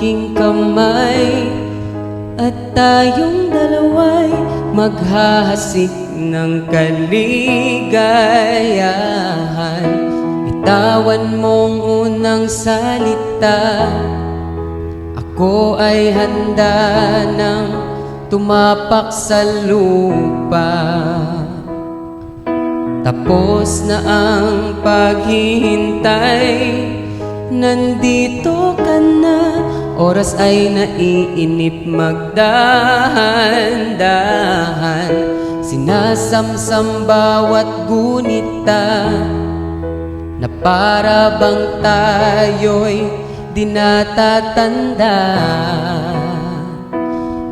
aking kamay, at tayong dalawa'y maghahasik ng kaligayahan. Bitawan mong unang salita, ako ay handa nang tumapak sa lupa. Tapos na ang paghihintay, nandito ka na. Oras ay naiinip, magdahan-dahan. Sinasamsam bawat gunita, na para bang tayo'y di natatanda.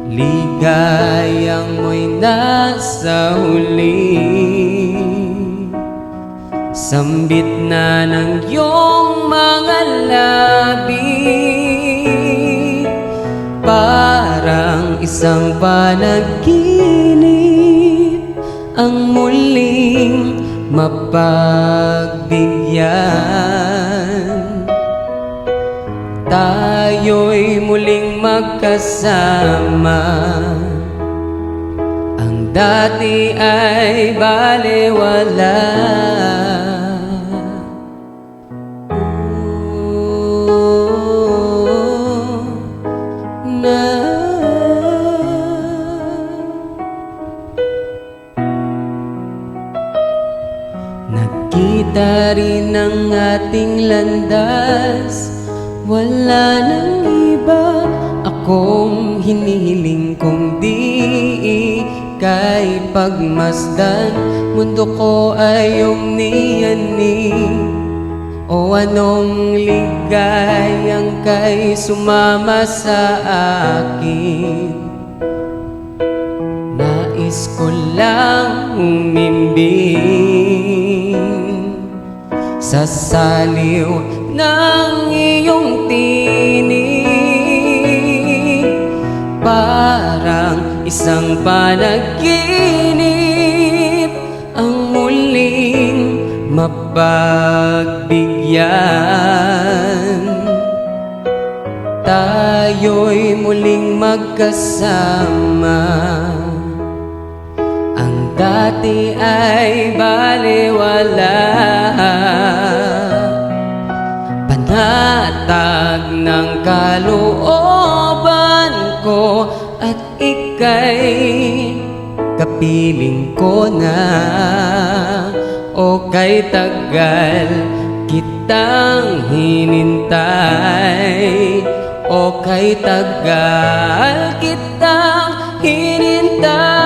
Ligayang mo'y nasa huli, sambit na ng iyong mga labi. Parang isang panaginip ang muling mapagbigyan. Tayo'y muling magkasama, ang dati ay balewala. Nagkita rin ang ating landas, wala nang iba akong hinihiling kung di ika'y pagmasdan. Mundo ko ay iyong niyanig, o anong ligayang kay sumama sa akin. Nais ko lang umimbing sa saliw ng iyong tinig. Parang isang panaginip ang muling mapagbigyan. Tayo'y muling magkasama, ang dati ay balewala. Panatag ng kalooban ko, at ika'y kapiling ko na. O kay tagal kitang hinintay, o kay tagal kitang hinintay.